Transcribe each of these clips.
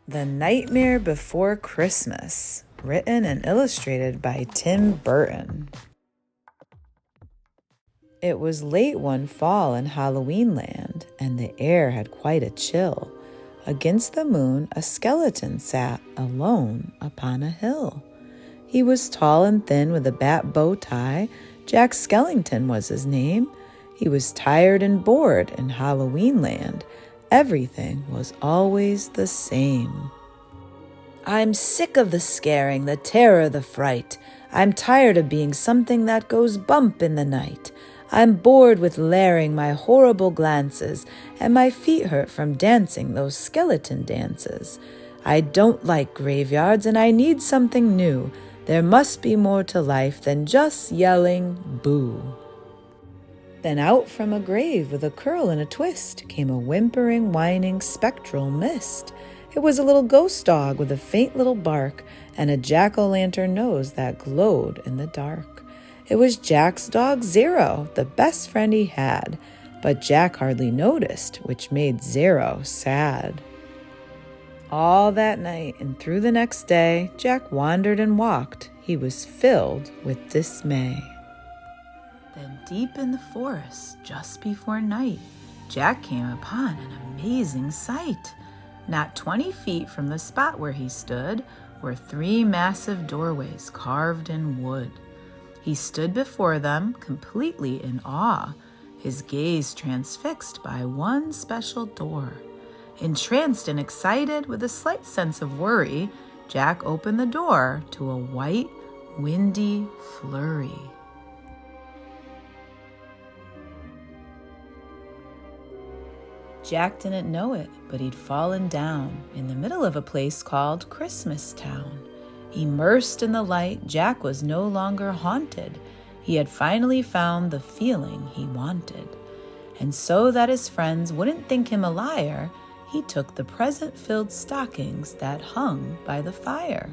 The Nightmare Before Christmas, written and illustrated by Tim Burton. It was late one fall in Halloween land, and the air had quite a chill. Against the moon, a skeleton sat alone upon a hill. He was tall and thin with a bat bow tie. Jack Skellington was his name. He was tired and bored in Halloween land. Everything was always the same. I'm sick of the scaring, the terror, the fright. I'm tired of being something that goes bump in the night. I'm bored with laring my horrible glances, and my feet hurt from dancing those skeleton dances. I don't like graveyards, and I need something new. There must be more to life than just yelling boo. Then out from a grave with a curl and a twist came a whimpering, whining, spectral mist. It was a little ghost dog with a faint little bark and a jack-o'-lantern nose that glowed in the dark. It was Jack's dog Zero, the best friend he had, but Jack hardly noticed, which made Zero sad. All that night and through the next day, Jack wandered and walked. He was filled with dismay. Then deep in the forest, just before night, Jack came upon an amazing sight. Not 20 feet from the spot where he stood were 3 massive doorways carved in wood. He stood before them, completely in awe, his gaze transfixed by one special door. Entranced and excited, with a slight sense of worry, Jack opened the door to a white, windy flurry. Jack didn't know it, but he'd fallen down in the middle of a place called Christmas Town. Immersed in the light, Jack was no longer haunted. He had finally found the feeling he wanted. And so that his friends wouldn't think him a liar, he took the present-filled stockings that hung by the fire.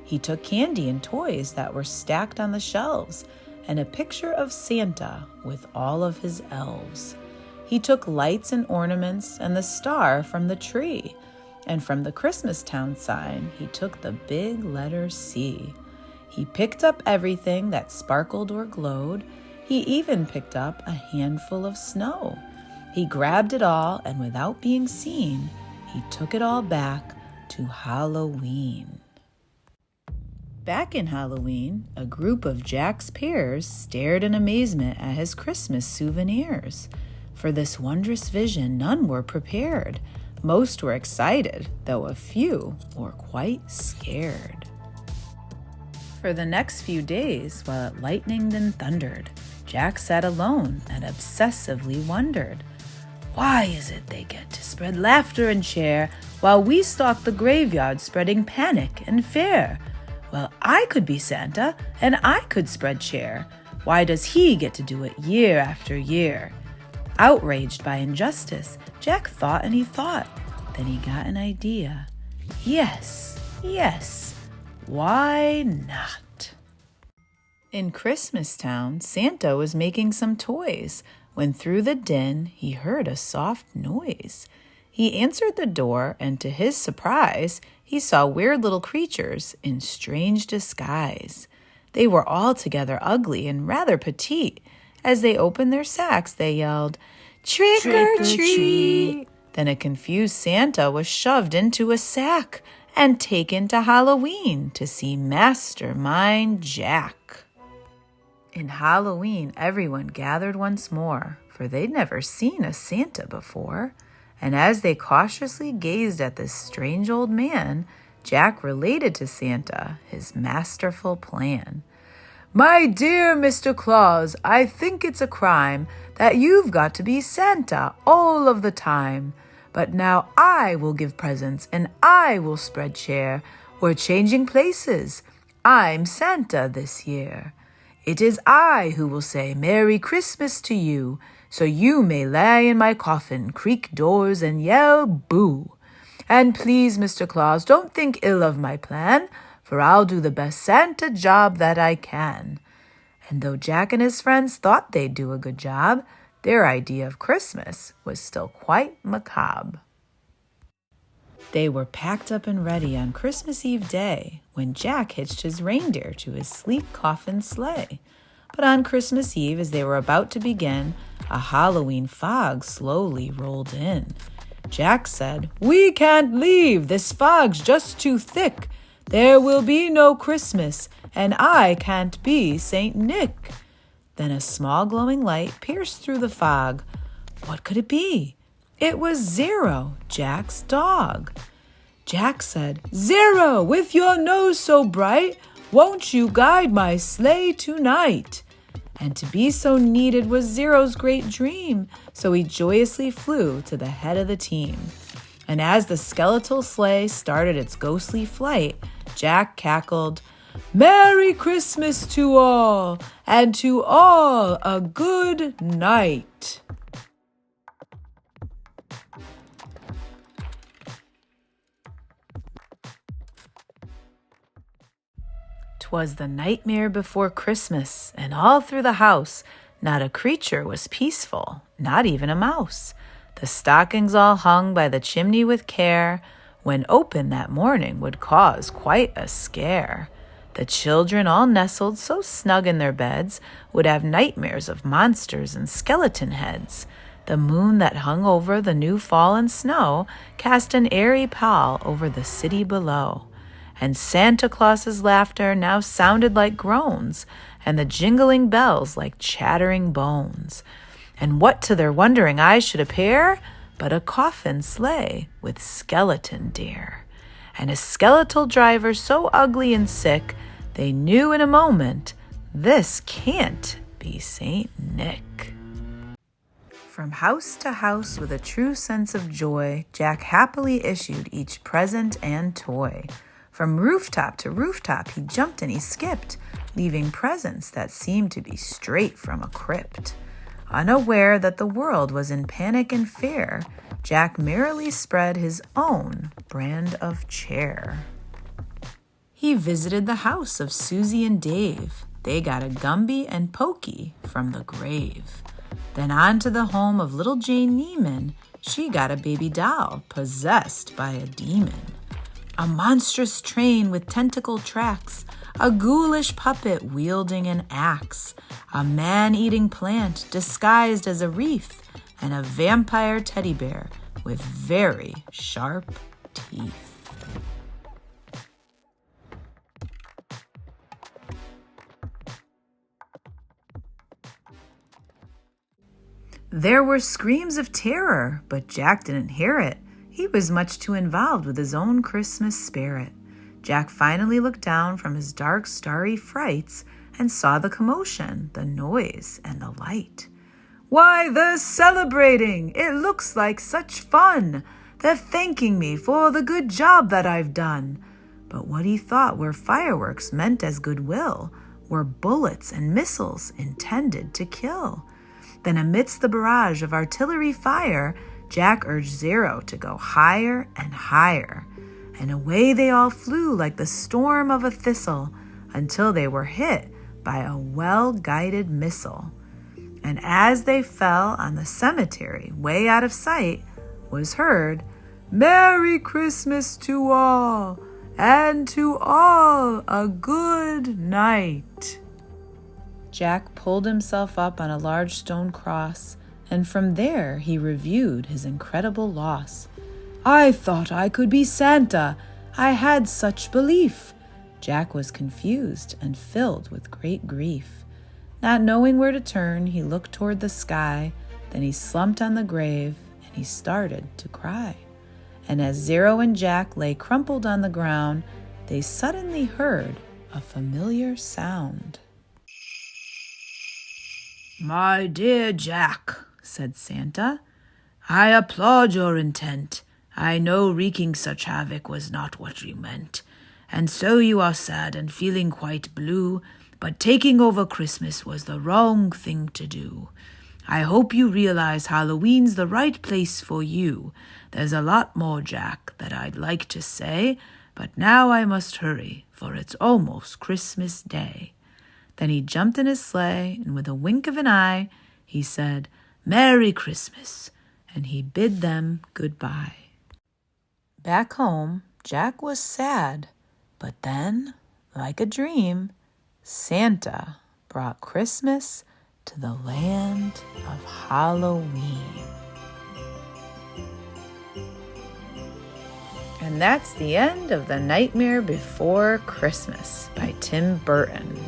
He took candy and toys that were stacked on the shelves, and a picture of Santa with all of his elves. He took lights and ornaments and the star from the tree. And from the Christmas Town sign, he took the big letter C. He picked up everything that sparkled or glowed. He even picked up a handful of snow. He grabbed it all, and without being seen, he took it all back to Halloween. Back in Halloween, a group of Jack's peers stared in amazement at his Christmas souvenirs. For this wondrous vision, none were prepared. Most were excited, though a few were quite scared. For the next few days, while it lightened and thundered, Jack sat alone and obsessively wondered, why is it they get to spread laughter and cheer while we stalk the graveyard spreading panic and fear? Well, I could be Santa, and I could spread cheer. Why does he get to do it year after year? Outraged by injustice, Jack thought and he thought. Then he got an idea. Yes, why not? In Christmas Town, Santa was making some toys when through the din he heard a soft noise. He answered the door, and to his surprise, he saw weird little creatures in strange disguise. They were altogether ugly and rather petite. As they opened their sacks, they yelled, "Trick or treat!" Then a confused Santa was shoved into a sack and taken to Halloween to see Mastermind Jack. In Halloween, everyone gathered once more, for they'd never seen a Santa before. And as they cautiously gazed at this strange old man, Jack related to Santa his masterful plan. My dear Mr. Claus, I think it's a crime that you've got to be Santa all of the time. But now I will give presents and I will spread cheer. We're changing places. I'm Santa this year. It is I who will say Merry Christmas to you, so you may lie in my coffin, creak doors, and yell boo. And please, Mr. Claus, don't think ill of my plan, for I'll do the best Santa job that I can. And though Jack and his friends thought they'd do a good job, their idea of Christmas was still quite macabre. They were packed up and ready on Christmas Eve day when Jack hitched his reindeer to his sleek coffin sleigh. But on Christmas Eve, as they were about to begin, a Halloween fog slowly rolled in. Jack said, "We can't leave, this fog's just too thick. There will be no Christmas, and I can't be Saint Nick." Then a small glowing light pierced through the fog. What could it be? It was Zero, Jack's dog. Jack said, "Zero, with your nose so bright, won't you guide my sleigh tonight?" And to be so needed was Zero's great dream, so he joyously flew to the head of the team. And as the skeletal sleigh started its ghostly flight, Jack cackled, "Merry Christmas to all, and to all a good night." 'Twas the nightmare before Christmas, and all through the house not a creature was peaceful, not even a mouse. The stockings all hung by the chimney with care, when open that morning would cause quite a scare. The children all nestled so snug in their beds would have nightmares of monsters and skeleton heads. The moon that hung over the new fallen snow cast an airy pall over the city below. And Santa Claus's laughter now sounded like groans, and the jingling bells like chattering bones. And what to their wondering eyes should appear but a coffin sleigh with skeleton deer, and a skeletal driver so ugly and sick, they knew in a moment, this can't be Saint Nick. From house to house with a true sense of joy, Jack happily issued each present and toy. From rooftop to rooftop he jumped and he skipped, leaving presents that seemed to be straight from a crypt. Unaware that the world was in panic and fear, Jack merrily spread his own brand of cheer. He visited the house of Susie and Dave. They got a Gumby and Pokey from the grave. Then on to the home of little Jane Neiman. She got a baby doll possessed by a demon. A monstrous train with tentacle tracks, a ghoulish puppet wielding an axe, a man-eating plant disguised as a wreath, and a vampire teddy bear with very sharp teeth. There were screams of terror, but Jack didn't hear it. He was much too involved with his own Christmas spirit. Jack finally looked down from his dark, starry frights and saw the commotion, the noise, and the light. "Why, they're celebrating! It looks like such fun! They're thanking me for the good job that I've done." But what he thought were fireworks meant as goodwill were bullets and missiles intended to kill. Then amidst the barrage of artillery fire, Jack urged Zero to go higher and higher, and away they all flew like the storm of a thistle until they were hit by a well-guided missile. And as they fell on the cemetery way out of sight, was heard, "Merry Christmas to all, and to all a good night." Jack pulled himself up on a large stone cross, and from there he reviewed his incredible loss. "I thought I could be Santa. I had such belief." Jack was confused and filled with great grief. Not knowing where to turn, he looked toward the sky, then he slumped on the grave, and he started to cry. And as Zero and Jack lay crumpled on the ground, they suddenly heard a familiar sound. "My dear Jack," said Santa, "I applaud your intent. I know wreaking such havoc was not what you meant. And so you are sad and feeling quite blue, but taking over Christmas was the wrong thing to do. I hope you realize Halloween's the right place for you. There's a lot more, Jack, that I'd like to say, but now I must hurry, for it's almost Christmas Day." Then he jumped in his sleigh, and with a wink of an eye, he said, "Merry Christmas," and he bid them goodbye. Back home, Jack was sad, but then, like a dream, Santa brought Christmas to the land of Halloween. And that's the end of The Nightmare Before Christmas by Tim Burton.